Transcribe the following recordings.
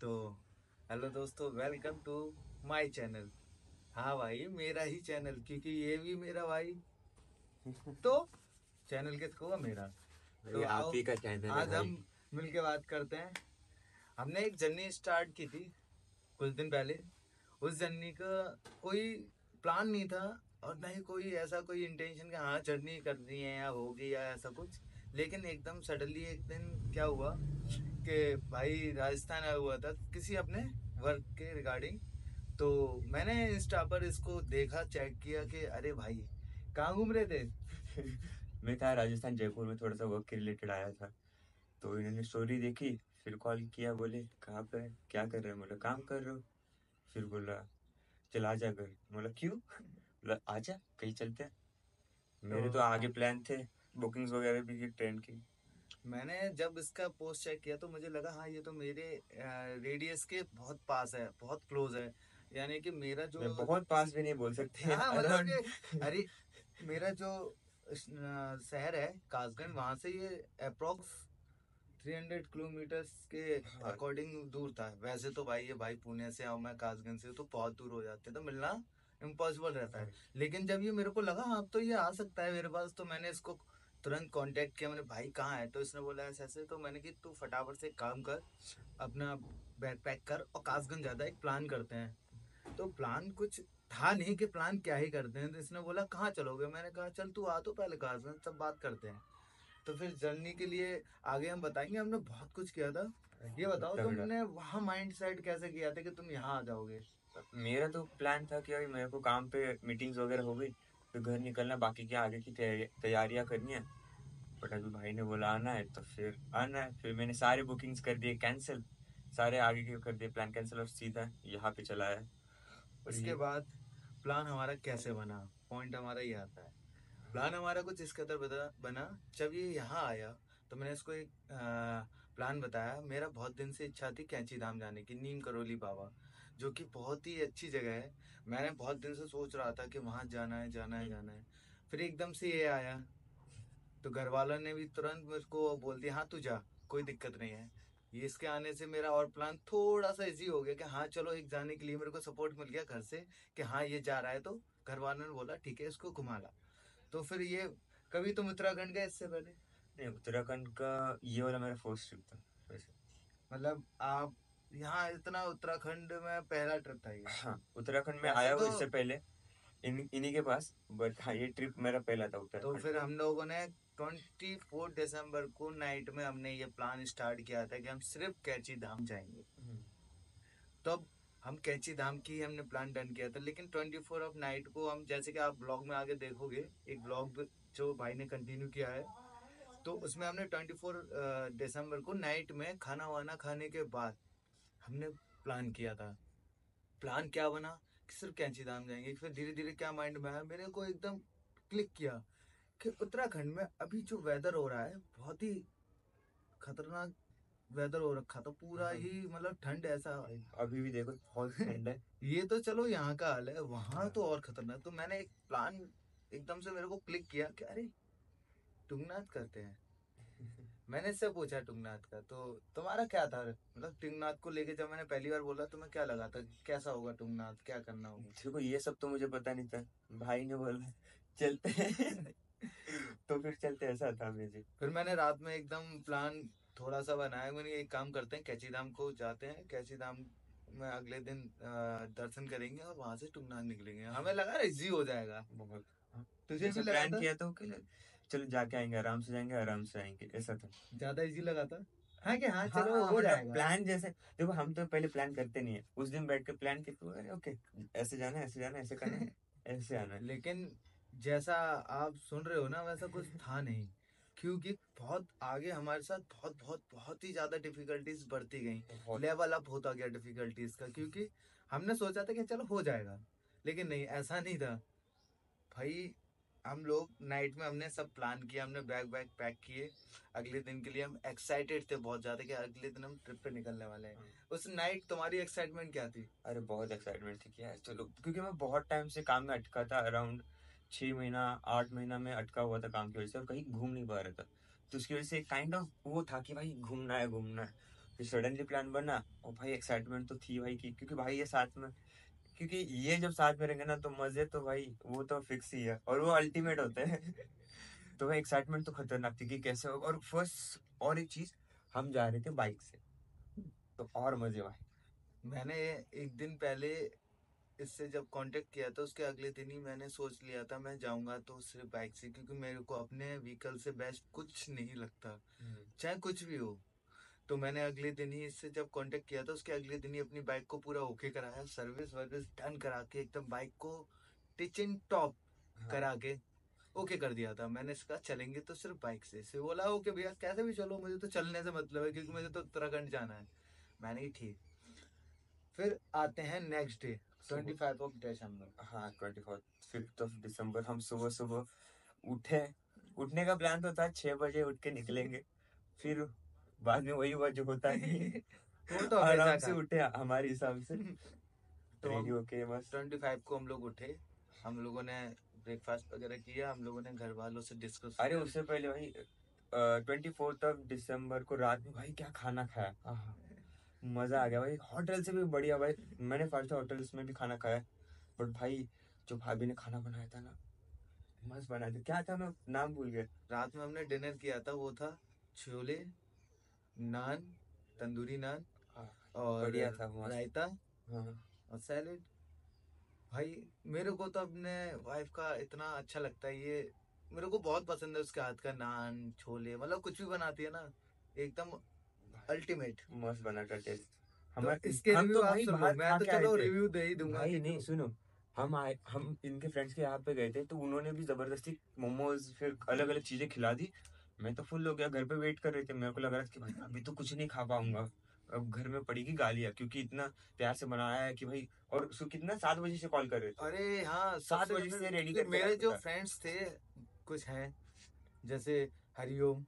तो हेलो दोस्तों, welcome to my channel. हाँ भाई, मेरा ही चैनल, क्योंकि ये भी मेरा भाई। तो चैनल किसको होगा? मेरा। तो भाई आप आओ, ही का चैनल है आज भाई। हम मिलके बात करते हैं। हमने एक जर्नी स्टार्ट की थी कुछ दिन पहले। उस जर्नी का कोई प्लान नहीं था, और ना ही कोई ऐसा कोई इंटेंशन कि हाँ जर्नी करनी है या होगी या ऐसा कुछ। लेकिन एकदम सडनली एक दिन क्या हुआ कि भाई राजस्थान आया हुआ था किसी अपने वर्क के रिगार्डिंग। तो मैंने इंस्टा पर इसको देखा, चेक किया कि अरे भाई कहाँ घूम रहे थे। मैं था राजस्थान जयपुर में, थोड़ा सा वर्क के रिलेटेड आया था। तो इन्होंने स्टोरी देखी, फिर कॉल किया, बोले कहाँ पे है, क्या कर रहे हैं? बोला काम कर रहे हो। फिर बोला चल आ जा घर। बोला क्यों? बोला आजा कहीं चलते हैं। तो मेरे तो आगे प्लान थे, बुकिंग्स वगैरह भी की ट्रेन की। मैंने जब इसका पोस्ट चेक किया तो मुझे लगा हाँ ये तो मेरे रेडियस के बहुत पास है, बहुत क्लोज है। यानी कि मेरा जो मैं बहुत पास भी नहीं बोल सकते हाँ मतलब अराउंड। कि अरे मेरा जो शहर है कासगंज, वहां से ये अप्रोक्स 300 किलोमीटर्स के हाँ। अकॉर्डिंग दूर था। वैसे तो भाई ये भाई पुणे से आऊँ मैं कासगंज से तो बहुत दूर हो जाते, तो मिलना इम्पॉसिबल रहता है। लेकिन जब ये मेरे को लगा हाँ अब तो ये आ सकता है मेरे पास, तो मैंने इसको तुरंत कांटेक्ट किया। मैंने भाई कहाँ है? तो इसने बोला ऐसे ऐसे। तो मैंने कि तू फटाफट से एक काम कर, अपना बैग पैक कर और कासगंज ज्यादा एक प्लान करते हैं। तो प्लान कुछ था नहीं कि प्लान क्या ही करते हैं। तो इसने बोला कहाँ चलोगे? मैंने कहा चल तू आ तो पहले कासगंज, सब बात करते हैं। तो फिर जर्नी के लिए आगे हम बताएंगे, हमने बहुत कुछ किया था। ये बताओ तगड़ा। तुमने वहां माइंड सेट कैसे किया था कि तुम यहाँ आ जाओगे? मेरा तो प्लान था कि भाई मेरे को काम पे मीटिंग्स वगैरह हो गई, फिर घर निकलना, बाकी क्या आगे की तैयारियां करनी है। बट अभी भाई ने बोला आना है तो फिर आना है। फिर मैंने सारे बुकिंग्स कर दिए कैंसिल, सारे आगे के कर दिए प्लान कैंसिल, और सीधा यहाँ पे चला है। और उसके ये बाद प्लान हमारा कैसे बना? पॉइंट हमारा ये आता है। प्लान हमारा कुछ इस कदर बना। जब ये यहाँ आया तो मैंने इसको एक प्लान बताया। मेरा बहुत दिन से इच्छा थी कैंची धाम जाने की, नीम करोली बाबा, जो कि बहुत ही अच्छी जगह है। मैंने बहुत दिन से सोच रहा था कि वहां जाना है, जाना है, जाना है। फिर एकदम से ये आया, तो घर वालों ने भी तुरंत मेरे को बोल दिया हाँ तू जा, कोई दिक्कत नहीं है। ये इसके आने से मेरा और प्लान थोड़ा सा इजी हो गया कि हाँ चलो एक जाने के लिए मेरे को सपोर्ट मिल गया घर से कि हाँ ये जा रहा है। तो घर वालों ने बोला ठीक है इसको घुमा ला। तो फिर ये, कभी तुम उत्तराखंड गए इससे पहले? नहीं, उत्तराखंड का ये वाला मेरा फर्स्ट ट्रिप था वैसे। मतलब आप यहाँ इतना उत्तराखंड में पहला ट्रिप था ये? हाँ, उत्तराखंड में वैसे आया हूँ तो इससे पहले, इन्हीं के पास। बट हाँ, ये ट्रिप मेरा पहला था तो उत्तराखंड। फिर हम लोगों ने 24 दिसंबर को नाइट में हमने ये प्लान स्टार्ट किया था कि हम सिर्फ कैची धाम जाएंगे। तो अब हम कैंची धाम की हमने प्लान डन किया था, लेकिन 24 ऑफ नाइट को हम, जैसे कि आप ब्लॉग में आगे देखोगे, एक ब्लॉग जो भाई ने कंटिन्यू किया है, तो उसमें हमने 24 दिसंबर को नाइट में खाना वाना खाने के बाद हमने प्लान किया था। प्लान क्या बना कि सिर्फ कैंची धाम जाएंगे। फिर धीरे धीरे क्या माइंड में आया मेरे को, एकदम क्लिक किया कि उत्तराखंड में अभी जो वेदर हो रहा है बहुत ही खतरनाक वेदर हो रखा था, पूरा हाँ, ही मतलब ठंड ऐसा। भाई अभी भी देखो बहुत ठंड है। ये तो चलो यहाँ का हाल है, वहां तो और खतरनाक। तो मैंने एक प्लान एकदम से मेरे को क्लिक किया कि अरे टुंगनाथ करते हैं। मैंने इससे पूछा टुंगनाथ का, तो तुम्हारा क्या था? मतलब टुंगनाथ को लेके जब मैंने पहली बार बोला, तुम्हें क्या लगा था कैसा होगा टुंगनाथ, क्या करना होगा? देखो ये सब तो मुझे पता नहीं था, भाई ने बोला चलते हैं। तो फिर चलते, ऐसा था मुझे। फिर मैंने रात में एकदम प्लान थोड़ा सा बनाया। मैंने एक काम करते हैं, कैची धाम को जाते हैं, कैची धाम में अगले दिन दर्शन करेंगे और वहां से टुंगनाथ निकलेंगे। हमें लगा इजी हो जाएगा। बहुत। हाँ, तुझे भी जैसे लगा प्लान था? किया तो चलो जाके आएंगे, आराम से जाएंगे, आराम से आएंगे, ऐसा था। ज्यादा इजी लगा था, हाँ कि हाँ हाँ चलो हाँ, हो मतलब जाएगा। प्लान जैसे, देखो हम तो पहले प्लान करते नहीं है, उस दिन बैठ के प्लान किया तो अरे ओके, ऐसे जाना है, ऐसे जाना है, ऐसे करना है, ऐसे आना है। लेकिन जैसा आप सुन रहे हो ना वैसा कुछ था नहीं, क्योंकि बहुत आगे हमारे साथ बहुत बहुत बहुत ही ज्यादा डिफिकल्टीज बढ़ती गई। बहुत। लेवल अप होता गया डिफिकल्टीज का, क्योंकि हमने सोचा था कि चलो हो जाएगा, लेकिन नहीं, ऐसा नहीं था भाई। हम लोग नाइट में हमने सब प्लान किया, हमने बैग बैग पैक किए। अगले दिन के लिए हम एक्साइटेड थे बहुत ज्यादा कि अगले दिन हम ट्रिप पे निकलने वाले हैं। उस नाइट तुम्हारी एक्साइटमेंट क्या थी? अरे बहुत एक्साइटमेंट थी कि यार चलो, क्योंकि मैं बहुत टाइम से काम में अटका था, अराउंड 6 महीना 8 महीना में अटका हुआ था काम की वजह से, और कहीं घूम नहीं पा रहा था। तो उसकी वजह से काइंड ऑफ वो था कि भाई घूमना है, घूमना है। फिर सडनली प्लान बना, और भाई एक्साइटमेंट तो थी भाई की, क्योंकि भाई ये साथ में, क्योंकि ये जब साथ में रहेंगे ना तो मजे तो भाई वो तो फिक्स ही है, और वो अल्टीमेट होते हैं। तो भाई एक्साइटमेंट तो खतरनाक थी कि कैसे होगा। और फर्स्ट और एक चीज, हम जा रहे थे बाइक से, तो और मजे भाई। मैंने एक दिन पहले इससे जब कांटेक्ट किया था उसके अगले दिन ही मैंने सोच लिया था मैं जाऊंगा तो सिर्फ बाइक से, क्योंकि मेरे को अपने व्हीकल से बेस्ट कुछ नहीं लगता, चाहे कुछ भी हो। तो मैंने अगले दिन ही इससे जब कांटेक्ट किया था उसके अगले दिन ही अपनी बाइक को पूरा ओके कराया, सर्विस वर्विस डन करा के एकदम बाइक को टिच इन टॉप हाँ करा के ओके कर दिया था। मैंने इसका चलेंगे तो सिर्फ बाइक से बोला ओके भैया कैसे भी चलो, मुझे तो चलने से मतलब है क्योंकि मुझे तो उत्तराखंड जाना है। मैंने ही ठीक। फिर आते हैं नेक्स्ट डे, सुबह, 25 ऑफ दिसंबर। हाँ 25 5 हम सुबह सुबह उठे। उठने का प्लान तो था 6 बजे उठ के निकलेंगे, फिर बाद में वही हुआ जो होता नहीं है। वो तो हमेशा आराम से का। उठे हमारे हिसाब से, तो रेडी हम होके बस। 25 को हम लोग उठे, हम लोगों ने ब्रेकफास्ट वगैरह किया, हम लोगों ने घर वालों से डिस्कस अरे किया। उससे पहले भाई 24 दिसंबर को रात में भाई क्या खाना खाया, आहा, मजा आ गया भाई, होटल से भी बढ़िया भाई। मैंने 5 स्टार होटल्स में भी खाना खाया, बट भाई जो भाभी ने खाना बनाया था ना, मस्त बनाया था। क्या था, मैं नाम भूल गया। रात में हमने डिनर किया था, वो था छोले, नान, तंदूरी नान, हाँ, और बढ़िया था मस्त। रायता हाँ और सैलेड। भाई मेरे को तो अपने वाइफ का इतना अच्छा लगता है ये, मेरे को बहुत पसंद है उसके हाथ का नान छोले, मतलब कुछ भी बनाती है ना एकदम अल्टीमेट। भाई, मस्त बना था टेस्ट। तो हमारे इसके हम रिव्यू तो आप भाई सुन लो, बाहर मैं खा तो के आए चलो थे। रिव्यू दे ही दूंगा भाई नहीं क्योंकि सुनो, हम इनके फ्रेंड्स के यहाँ पे गए थे, तो उन्होंने भी जबरदस्ती मोमोज फिर अलग अलग चीजें खिला दी। मैं तो फुल हो गया, घर पे वेट कर रहे थे, मेरे को लग रहा था कि भाई अभी तो कुछ नहीं खा पाऊंगा, अब घर में पड़ेगी गालियाँ, क्योंकि इतना प्यार से बनाया है कि भाई। और उसको कितना 7 बजे से कॉल कर रहे थे, अरे हाँ, 7 बजे फिर से रेडी क्योंकि करके मेरे रखा जो था। फ्रेंड्स थे कुछ हैं, जैसे हरिओम,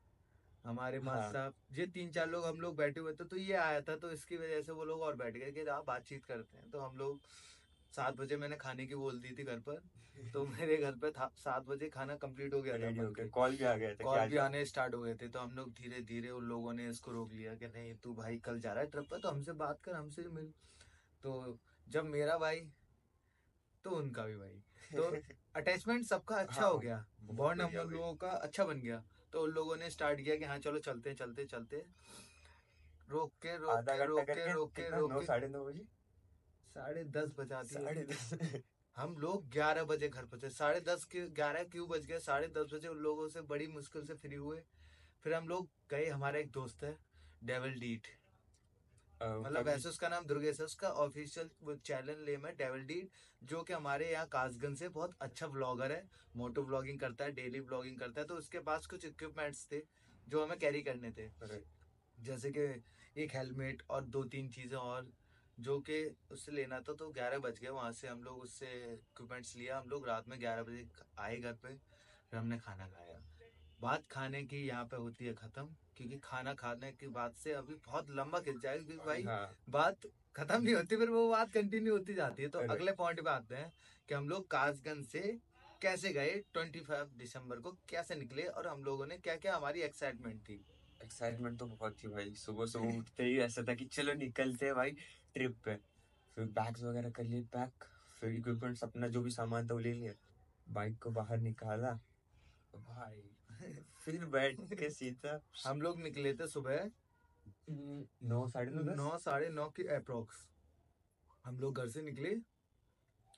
हमारे मास्टर हाँ साहब, ये 3 4 लोग हम लोग बैठे हुए थे, तो ये आया था तो इसकी वजह से वो लोग और बैठ गए कि आप बातचीत करते हैं। तो हम लोग 7 बजे मैंने खाने की बोल दी थी घर पर, तो मेरे घर पे था 7 बजे खाना कंप्लीट हो गया था रेडी हो बन गए, के, कॉल भी आ गया था कि कॉल आ भी जाओ। आने स्टार्ट हो गए थे। तो हम लोग धीरे धीरे उन लोगों ने इसको रोक लिया कि नहीं तू भाई कल जा रहा है ट्रिप पर तो हमसे बात कर, हमसे मिल। तो जब मेरा भाई तो उनका भी भाई, तो अटैचमेंट सबका अच्छा हो हाँ गया, बहुत बॉन्ड हम बढ़िया भाई। लोगों का अच्छा बन गया। तो उन लोगों ने स्टार्ट किया कि हाँ चलो चलते चलते चलते, रोक के रोक आधा के घंटा रोक के करके रोक के कितना, रोक नौ के साढ़े नौ बजे 10:30 बजा दिए। 10:30। हम लोग 11 बजे घर पहुंचे, 10:30 के 11 क्यों बज गए, 10:30 बजे उन लोगों से बड़ी मुश्किल से फ्री हुए। फिर हम लोग गए, हमारा एक दोस्त है डेविल डीट, मतलब कभी। वैसे उसका नाम दुर्गेश है, उसका ऑफिशियल चैनल नेम है डेविल डीट, जो कि हमारे यहाँ कासगंज से बहुत अच्छा व्लॉगर है, मोटो व्लॉगिंग करता है, डेली व्लॉगिंग करता है। तो उसके पास कुछ इक्विपमेंट्स थे जो हमें कैरी करने थे, अरे जैसे कि एक हेलमेट और 2 3 चीज़ें और, जो कि उससे लेना था। तो 11 बज गए, वहाँ से हम लोग उससे इक्विपमेंट्स लिया, हम लोग रात में 11 बजे आए घर पे, फिर हमने खाना खाया। बात खाने की यहाँ पे होती है खत्म, क्योंकि खाना खाने की बात से अभी बहुत लंबा खिंच जाएगा, क्योंकि भाई भाई हाँ। बात खत्म नहीं होती, फिर वो बात कंटिन्यू होती जाती है। तो अरे अगले पॉइंट पे आते हैं कि हम लोग कासगंज से कैसे गए, 25 दिसंबर को कैसे निकले और हम लोगों ने क्या क्या, हमारी एक्साइटमेंट थी। एक्साइटमेंट तो बहुत थी भाई, सुबह सुबह उठते ही ऐसा था कि चलो निकलते हैं भाई ट्रिप पे। फिर बैग्स वगैरह कर लिए पैक, फिर इक्विपमेंट्स अपना जो भी सामान था वो ले लिया, बाइक को बाहर निकाला भाई, फिर बैठ के सीधा हम लोग निकले थे सुबह 9 साढ़े 9 10। 9 साढ़े 9 की अप्रोक्स, हम लोग घर से निकले।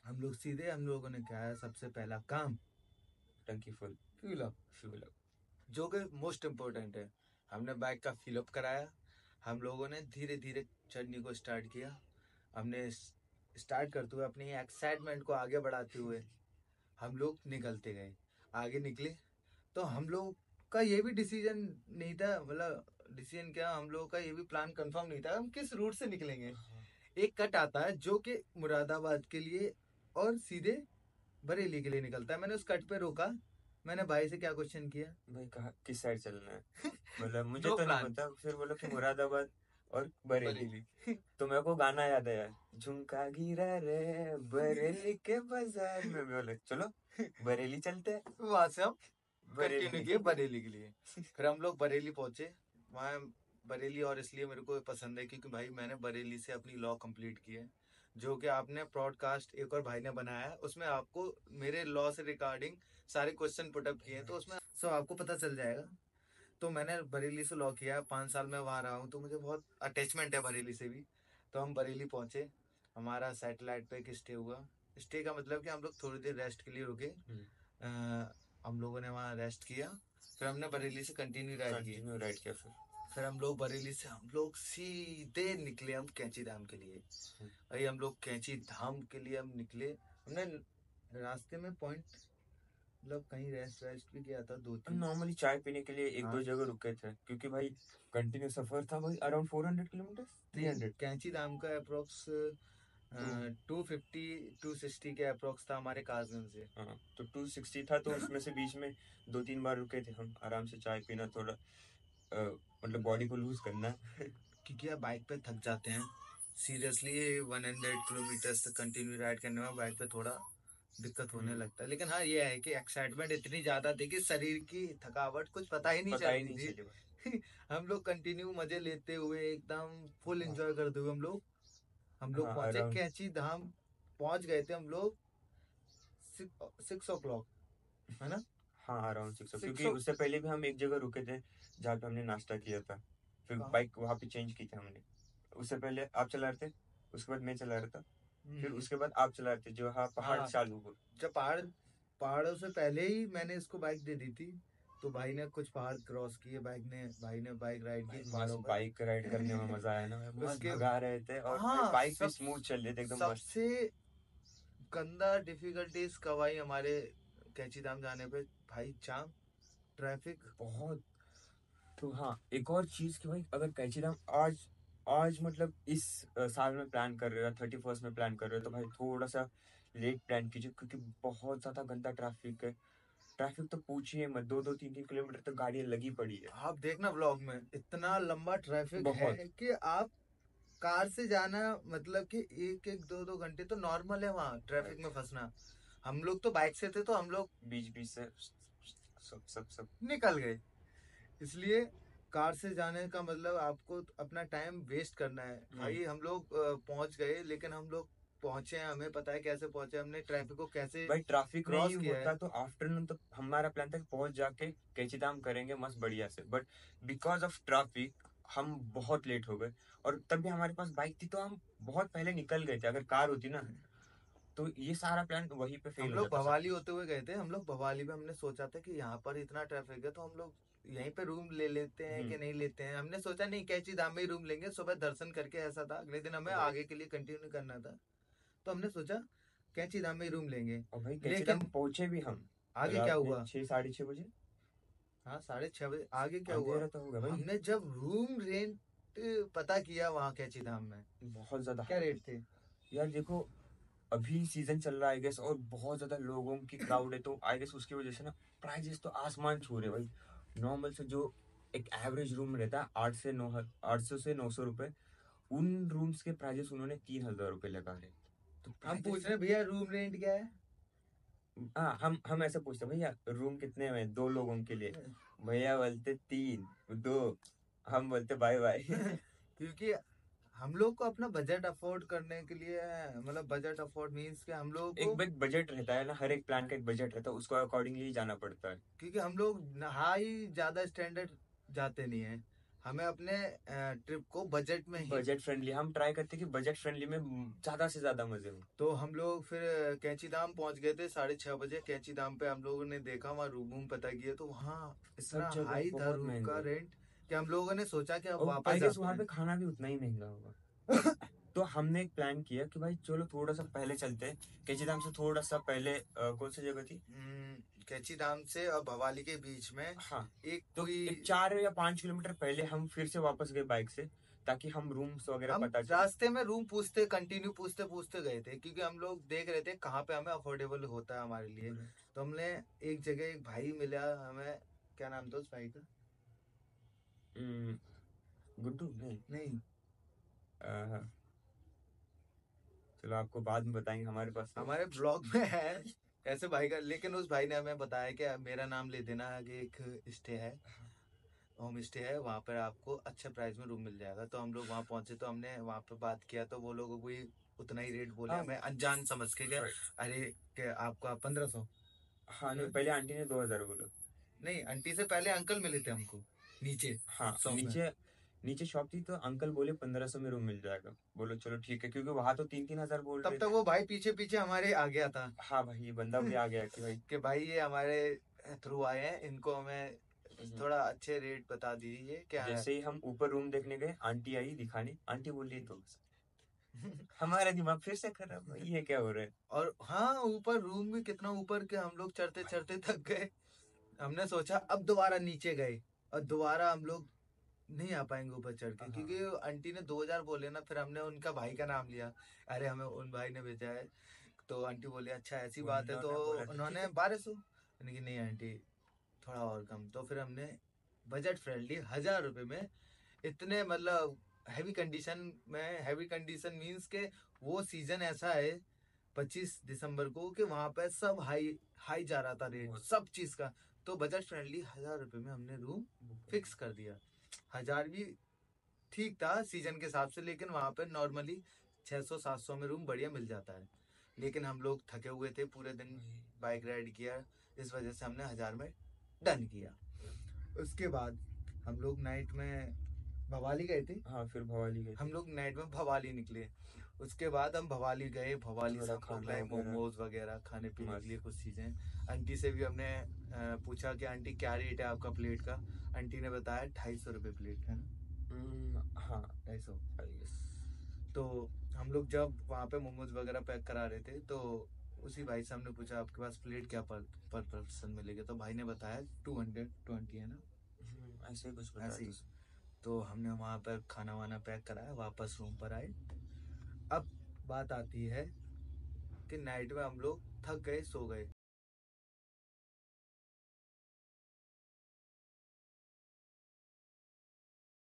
हम लोग सीधे, हम लोगों ने क्या है सबसे पहला काम, टंकी full fuel up, fuel up. जो कि मोस्ट इम्पोर्टेंट है। हमने बाइक का फिल अप कराया, हम लोगों ने धीरे धीरे जर्नी को स्टार्ट किया। हमने स्टार्ट करते हुए अपनी एक्साइटमेंट को आगे बढ़ाते हुए हम लोग निकलते गए, आगे निकले। तो हम लोग का ये भी डिसीजन नहीं था, मतलब डिसीजन क्या, हम लोगों का ये भी प्लान कंफर्म नहीं था हम किस रूट से निकलेंगे। एक कट आता है जो कि मुरादाबाद के लिए और सीधे बरेली के लिए निकलता है। मैंने उस कट पे रोका, मैंने भाई से क्या क्वेश्चन किया, भाई कहा किस साइड चलना है, मतलब मुझे नो तो नहीं प्लान, पता, फिर बोलो कि मुरादाबाद और बरेली। बरेली। तो मेरे को गाना याद आया, झुमका गिरा रे बरेली के बाजार में, बोले चलो बरेली चलते हैं। वहां से हम कंटिन्यू बरेली। किए बरेली के लिए। फिर हम लोग बरेली पहुंचे, वहाँ बरेली और इसलिए मेरे को पसंद है क्योंकि भाई मैंने बरेली से अपनी लॉ कंप्लीट की है, जो कि आपने पॉडकास्ट एक और भाई ने बनाया है, उसमें आपको मेरे लॉ से रिगार्डिंग सारे क्वेश्चन पुटअप किए हैं, तो उसमें सब आपको पता चल जाएगा। तो मैंने बरेली से लॉ किया, 5 साल में वहाँ रहा हूँ, तो मुझे बहुत अटैचमेंट है बरेली से भी। तो हम बरेली पहुंचे, हमारा सैटेलाइट पे एक स्टे हुआ। स्टे का मतलब कि हम लोग थोड़ी देर रेस्ट के लिए रुके। हम लोगों ने वहाँ रेस्ट किया, फिर हमने बरेली से कंटिन्यू राइड की। फिर हम लोग सीधे निकले हम कैंची धाम के लिए। भाई हम लोग कैंची धाम के लिए हम निकले। हमने रास्ते में पॉइंट मतलब कहीं रेस्ट भी किया था, 2-3। नॉर्मली चाय पीने के लिए एक हाँ। दो जगह रुके थे, क्योंकि भाई कंटिन्यू सफर था भाई, अराउंड 400 किलोमीटर, 300। कैंची धाम का अप्रोक्स 250 260 के अप्रोक्स था हमारे काजन से। हाँ, तो 260 था, तो उसमें से बीच में 2-3 बार रुके थे हम, आराम से चाय पीना, थोड़ा मतलब बॉडी को लूज करना। क्योंकि आप बाइक पे थक जाते हैं सीरियसली, 100 किलोमीटर तक कंटिन्यू राइड करने में बाइक पे थोड़ा दिक्कत होने लगता है। लेकिन हाँ ये है कि एक्साइटमेंट इतनी ज्यादा थी कि शरीर की थकावट कुछ पता ही नहीं चलती थी। हम लोग कंटिन्यू मजे लेते हुए एकदम फुल एंजॉय करते हुए हम लोग हाँ, पहुंचे around- कैंची धाम। पहुंच गए थे हम लोग 6 o'clock, है ना? हाँ, अराउंड 6, 6 क्योंकि उससे पहले भी हम एक जगह रुके थे जहाँ पे हमने नाश्ता किया था, फिर कहाँ? बाइक वहाँ पे चेंज की थी हमने। उससे पहले आप चला रहे थे, उसके बाद मैं चला रहा था, फिर उसके बाद आप चला रहे थे, जो हाँ पहाड़ हाँ, चालू हुआ। जब पहाड़ों से पहले ही मैंने इसको बाइक दे दी थी, तो भाई ने कुछ पहाड़ क्रॉस किए, भाई ने बाइक राइड की पहाड़ों पर। बाइक राइड करने में मजा आया ना भाई, मस्त उसके भगा रहे थे, और हाँ, बाइक भी स्मूथ चल रहे थे, एकदम मस्त। सबसे गंदा डिफिकल्टीज कब आई हमारे कैंची धाम जाने पे? भाई जाम, ट्रैफिक बहुत। तो हाँ, एक और चीज कि भाई अगर कैंची धाम आज आज मतलब इस साल में प्लान कर रहे हो, 31st में प्लान कर रहे हो, तो भाई थोड़ा सा लेट प्लान कीजिए, क्योंकि बहुत ज्यादा गंदा ट्रैफिक है। ट्रैफिक तो पूछिए मत, 2-2 3-3 किलोमीटर तक गाड़ियां लगी पड़ी है। आप देखना व्लॉग में इतना लंबा ट्रैफिक है बहुत। कि आप कार से जाना मतलब कि 1-1 2-2 घंटे तो नॉर्मल है वहाँ ट्रैफिक में फंसना। हम लोग तो बाइक से थे, तो हम लोग बीच बीच से सब सब सब निकल गए। इसलिए कार से जाने का मतलब आपको अपना टाइम वेस्ट करना है। भाई हम लोग पहुंच गए, लेकिन हम लोग पहुंचे हैं, हमें पता है कैसे पहुंचे, हमने ट्रैफिक को कैसे भाई ट्रैफिक नहीं क्रॉस किया होता है। तो आफ्टरनून तक हमारा प्लान था कि पहुंच जाके कैची धाम करेंगे मस्त बढ़िया से, बट बिकॉज ऑफ ट्रैफिक हम बहुत लेट हो गए। और तब भी हमारे पास बाइक थी, तो हम बहुत पहले निकल गए थे, अगर कार होती ना तो ये सारा प्लान वहीं पे हम फेल हो लोग जाता भवाली सब। होते हुए गए थे। हम लोग भवाली में हमने सोचा था कि यहाँ पर इतना ट्रैफिक है तो हम लोग यहीं पे रूम ले लेते हैं कि नहीं लेते हैं। हमने सोचा नहीं, कैंची धाम में ही रूम लेंगे, सुबह दर्शन करके, ऐसा था अगले दिन हमें भाई आगे के लिए कंटिन्यू करना था, तो हमने सोचा कैंची धाम में ही रूम लेंगे। और भाई कैची धाम लेकिन पहुंचे भी हम आगे क्या रात में हुआ? 6-6:30 बजे। हाँ, 6:30 बजे। आगे क्या हुआ? अंधेरा तो होगा भाई। हमने जब रूम रेंट पता किया वहाँ कैंची धाम में, बहुत ज्यादा क्या हाई रेट है थे? यार, देखो अभी सीजन चल रहा है आई गेस, और बहुत ज्यादा लोगों की क्राउड है, तो आई गेस उसकी वजह से ना प्राइजेस तो आसमान छू रहे भाई। नॉर्मल से जो एक एवरेज रूम रहता है 800 से 900 रुपए, उन रूम्स के प्राइजेस उन्होंने 3,000 रुपए लगा रहे। तो हम प्राइजेस पूछ रहे हैं भैया रूम रेंट क्या है? हाँ, हम ऐसे पूछते भैया रूम कितने में 2 लोगों के लिए? भैया बोलते 3, 2। हम बोलते बाय बाय। क्योंकि हम लोग को अपना बजट अफोर्ड करने के लिए, मतलब बजट अफोर्ड मीन्स कि हम लोग को, एक बजट रहता है ना, हर एक प्लान का एक बजट रहता है, उसको अकॉर्डिंगली जाना पड़ता है। क्योंकि हम लोग हाई ज्यादा स्टैंडर्ड जाते नहीं है, हमें अपने ट्रिप को बजट में ही। बजट फ्रेंडली हम ट्राई करते हैं कि बजट फ्रेंडली में ज्यादा से ज्यादा मजे हो। तो हम लोग फिर कैंची धाम पहुंच गए थे 6:30 बजे। कैंची धाम पे हम लोगों ने देखा, वहाँ रूम पता किया, तो वहाँ सब इतना जगह हाई था बहुत रूम का महंगा, रेंट कि हम लोगों ने सोचा कि अब और वापस आई गेस जाते वहाँ पे हैं। खाना भी उतना ही महंगा होगा। तो हमने एक प्लान किया कि भाई चलो थोड़ा सा पहले चलते हैं, कैची धाम से थोड़ा सा पहले कौन सी जगह थी? कैंची धाम से और भवाली के बीच में हाँ, एक तो कोई, एक 4 या 5 किलोमीटर पहले हम फिर से वापस गए बाइक से, ताकि हम रूम्स वगैरह हम पता चले। रास्ते में रूम पूछते कंटिन्यू पूछते पूछते गए थे, क्योंकि हम लोग देख रहे थे कहाँ पे हमें अफोर्डेबल होता है हमारे लिए। तो हमने एक जगह, एक भाई मिला हमें, क्या नाम था उस भाई का? गुड्डू नहीं। नहीं, हाँ, चलो आपको बाद में बताएंगे, हमारे पास तो हमारे ब्लॉग में है ऐसे भाई का, लेकिन उस भाई ने हमें बताया कि मेरा नाम ले देना, आगे एक स्टे है। होम स्टे है, वहाँ पर आपको अच्छे प्राइस में रूम मिल जाएगा। तो हम लोग वहाँ पहुंचे, तो हमने वहाँ पे बात किया, तो वो लोगों को भी उतना ही रेट बोले, हाँ हमें अनजान समझ के गए। right. अरे के आपका 1500। हाँ नहीं, पहले आंटी ने 2,000 बोला। नहीं, आंटी से पहले अंकल मिले थे हमको नीचे हाँ शॉप में। नीचे, नीचे शॉप थी तो अंकल बोले 1,500 में रूम मिल जाएगा। बोलो चलो ठीक है, क्योंकि वहां तो 3-3 हजार बोल तब रहे तक थे। वो भाई पीछे पीछे हमारे आ गया था। हाँ भाई, ये बंदा भी आ गया कि भाई। कि भाई ये हमारे थ्रू आए हैं, इनको हमें थोड़ा अच्छे रेट बता दीजिए क्या है। जैसे ही हम ऊपर रूम देखने गए, आंटी आई दिखाने, आंटी बोली तो हमारा दिमाग फिर से खराब, भाई ये क्या हो रहा है। और हाँ, ऊपर रूम भी कितना ऊपर के, हम लोग चढ़ते चढ़ते थक गए। हमने सोचा अब दोबारा नीचे गए, और दोबारा हम लोग नहीं आ पाएंगे ऊपर चढ़ के, हाँ क्योंकि आंटी ने 2000 बोले ना, फिर हमने उनका भाई का नाम लिया। अरे हमें उन भाई ने भेजा है। तो आंटी बोली अच्छा ऐसी बात है, तो उन्होंने बोला कि ठीक उन्होंने है। 1200। मैंने कि नहीं आंटी, थोड़ा और कम। तो फिर हमने बजट फ्रेंडली 1000 रुपए में इतने मतलब हैवी कंडीशन में, हैवी कंडीशन मीन्स के वो सीजन ऐसा है 25 दिसंबर को कि वहां पे सब हाई हाई जा रहा था रेट सब चीज का। तो बजट फ्रेंडली 1000 रुपए में हमने रूम फिक्स कर दिया। 1000 भी ठीक था सीजन के हिसाब से, लेकिन वहां पे नॉर्मली 600-700 में रूम बढ़िया मिल जाता है। लेकिन हम लोग थके हुए थे, पूरे दिन बाइक राइड किया, इस वजह से हमने 1000 में डन किया। उसके बाद हम लोग नाइट में भवाली गए थे। हाँ फिर भवाली गए हम थे। लोग नाइट में भवाली निकले। उसके बाद हम भवाली गए, भवाली से थोड़ा हम लोग खाना लाए वगैरह मोमोज वगैरह खाने पीने के लिए मस्त। कुछ चीजें। आंटी से भी हमने पूछा कि आंटी क्या रेट है आपका प्लेट का। आंटी ने बताया 250 रुपये प्लेट है ना, हाँ 250। I guess। तो हम लोग जब वहाँ पे मोमोज वगैरह पैक करा रहे थे, तो उसी भाई से हमने पूछा आपके पास प्लेट क्या पर पर्सन मिलेगा। तो भाई ने बताया 220 है ना, ऐसे ही कुछ बता ऐसे दो। ही। तो हमने वहाँ पर खाना वाना पैक कराया, वापस रूम पर आए। अब बात आती है कि नाइट में हम लोग थक गए, सो गए।